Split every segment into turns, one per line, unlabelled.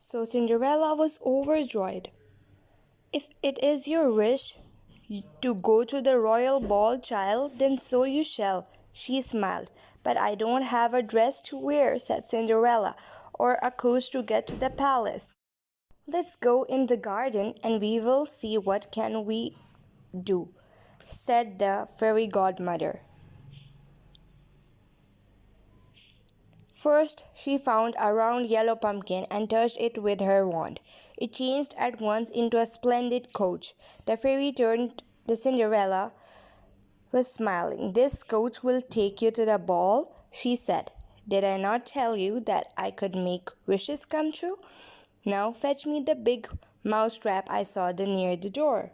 So Cinderella was overjoyed. "If it is your wish to go to the royal ball, child, then so you shall," she smiled. "But I don't have a dress to wear," said Cinderella, "or a coach to get to the palace." "Let's go in the garden and we will see what can we do," said the fairy godmother. First, she found a round yellow pumpkin and touched it with her wand. It changed at once into a splendid coach. The fairy turned to Cinderella was smiling. "This coach will take you to the ball," she said. "Did I not tell you that I could make wishes come true? Now fetch me the big mouse trap I saw near the door."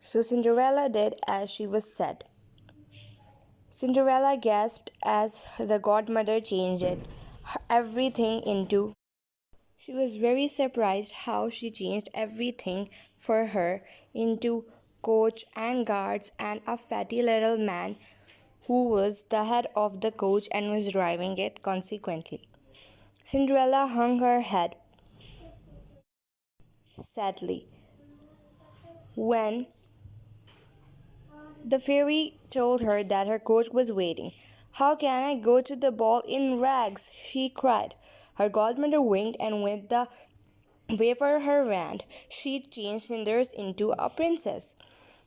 So Cinderella did as she was said. Cinderella gasped as the godmother changed everything into. She was very surprised how she changed everything for her into coach and guards and a fatty little man who was the head of the coach and was driving it consequently. Cinderella hung her head sadly when the fairy told her that her coach was waiting. "How can I go to the ball in rags?" she cried. Her godmother winked, and with the wave of her wand, she changed Cinders into a princess.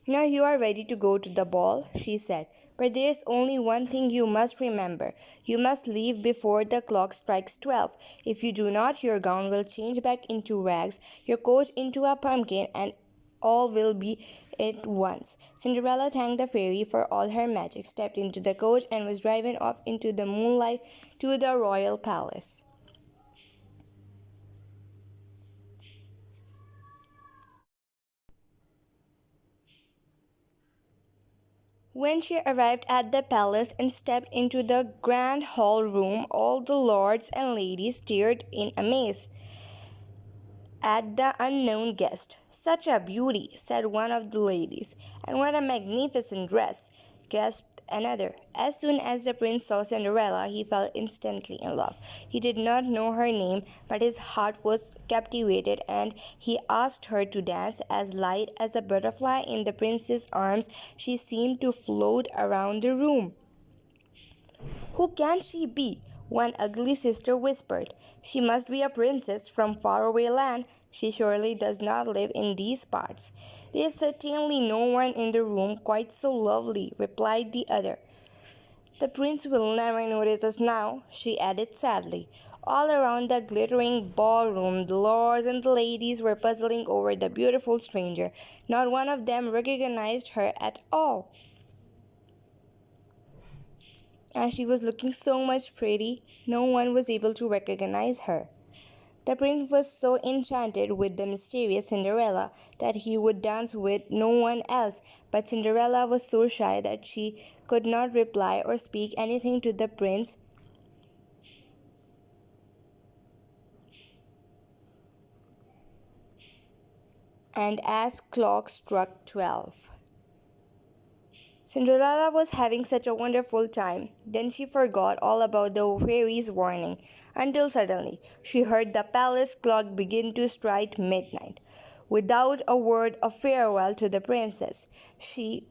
"Now you are ready to go to the ball," she said. "But there is only one thing you must remember. You must leave before the clock strikes 12. If you do not, your gown will change back into rags, your coach into a pumpkin, and all will be at once." Cinderella thanked the fairy for all her magic, stepped into the coach, and was driven off into the moonlight to the royal palace. When she arrived at the palace and stepped into the grand hall room, all the lords and ladies stared in amaze at the unknown guest. "Such a beauty," said one of the ladies. "And what a magnificent dress," gasped another. As soon as the prince saw Cinderella, he fell instantly in love. He did not know her name, but his heart was captivated, and he asked her to dance. As light as a butterfly in the prince's arms, she seemed to float around the room. "Who can she be?" one ugly sister whispered. "She must be a princess from faraway land. She surely does not live in these parts." "There is certainly no one in the room quite so lovely," replied the other. "The prince will never notice us now," she added sadly. All around the glittering ballroom, the lords and the ladies were puzzling over the beautiful stranger. Not one of them recognized her at all, as she was looking so much pretty. No one was able to recognize her. The prince was so enchanted with the mysterious Cinderella that he would dance with no one else, but Cinderella was so shy that she could not reply or speak anything to the prince. And as clock struck 12, Cinderella was having such a wonderful time. Then she forgot all about the fairy's warning, until suddenly she heard the palace clock begin to strike midnight. Without a word of farewell to the princess, she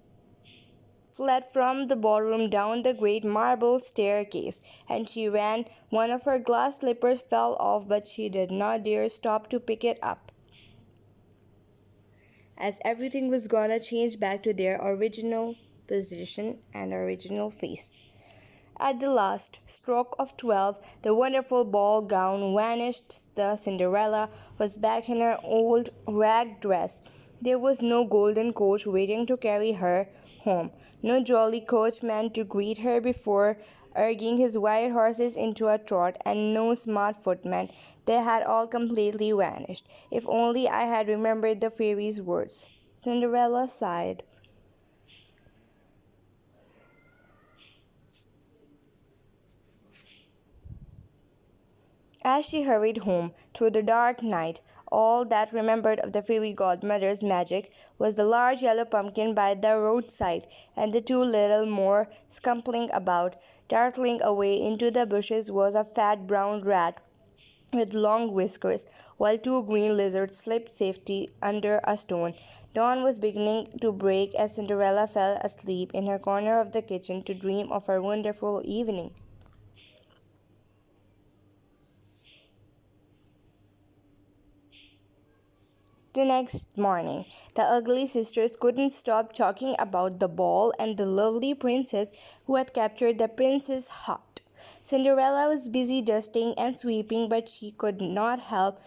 fled from the ballroom down the great marble staircase, and she ran. One of her glass slippers fell off, but she did not dare stop to pick it up, as everything was gonna change back to their original position and original face. At the last stroke of 12, the wonderful ball gown vanished. The Cinderella was back in her old rag dress. There was no golden coach waiting to carry her home, no jolly coachman to greet her before urging his white horses into a trot, and no smart footman. They had all completely vanished. "If only I had remembered the fairy's words," Cinderella sighed, as she hurried home through the dark night. All that remembered of the fairy godmother's magic was the large yellow pumpkin by the roadside, and the two little more scumpling about. Dartling away into the bushes was a fat brown rat with long whiskers, while two green lizards slipped safely under a stone. Dawn was beginning to break as Cinderella fell asleep in her corner of the kitchen to dream of her wonderful evening. The next morning, the ugly sisters couldn't stop talking about the ball and the lovely princess who had captured the prince's heart. Cinderella was busy dusting and sweeping, but she could not help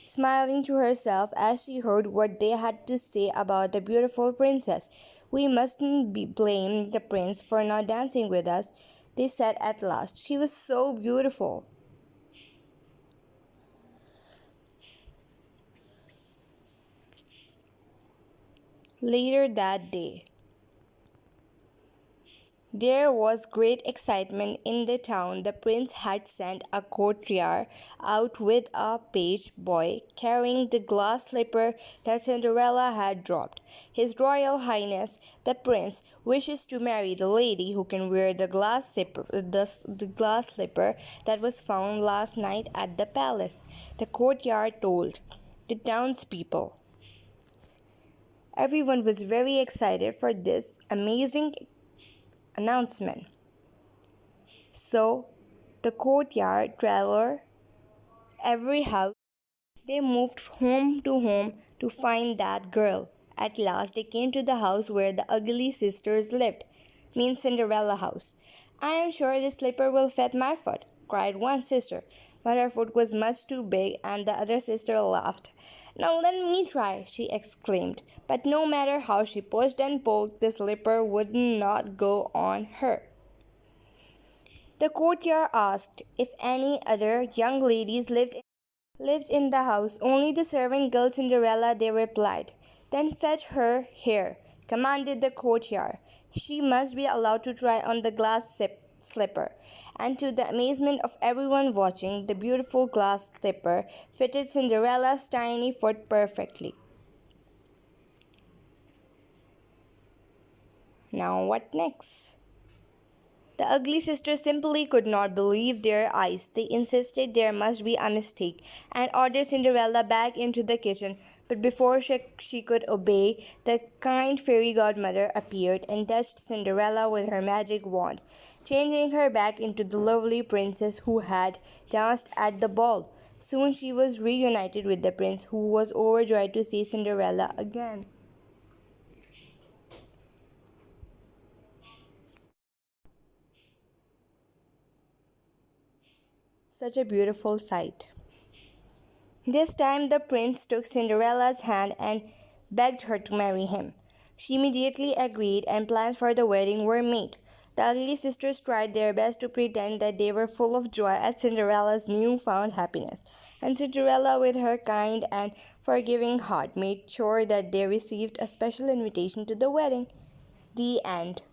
smiling to herself as she heard what they had to say about the beautiful princess. "We mustn't blame the prince for not dancing with us," they said at last. "She was so beautiful." Later that day, there was great excitement in the town. The prince had sent a courtier out with a page boy carrying the glass slipper that Cinderella had dropped. "His Royal Highness the Prince wishes to marry the lady who can wear the glass slipper that was found last night at the palace," the courtier told the townspeople. Everyone was very excited for this amazing announcement. So the courtyard traveled every house. They moved home to find that girl. At last they came to the house where the ugly sisters lived, means Cinderella house. "I am sure this slipper will fit my foot," cried one sister, but her foot was much too big, and the other sister laughed. "Now let me try," she exclaimed. But no matter how she pushed and pulled, the slipper would not go on her. The courtier asked if any other young ladies lived in the house. "Only the servant girl Cinderella," they replied. "Then fetch her here," commanded the courtier. "She must be allowed to try on the glass slipper." And to the amazement of everyone watching, the beautiful glass slipper fitted Cinderella's tiny foot perfectly. Now what next? The ugly sisters simply could not believe their eyes. They insisted there must be a mistake, and ordered Cinderella back into the kitchen. But before she could obey, the kind fairy godmother appeared and touched Cinderella with her magic wand, changing her back into the lovely princess who had danced at the ball. Soon she was reunited with the prince, who was overjoyed to see Cinderella again. Such a beautiful sight. This time the prince took Cinderella's hand and begged her to marry him. She immediately agreed, and plans for the wedding were made. The ugly sisters tried their best to pretend that they were full of joy at Cinderella's new-found happiness, and Cinderella, with her kind and forgiving heart, made sure that they received a special invitation to the wedding. The end.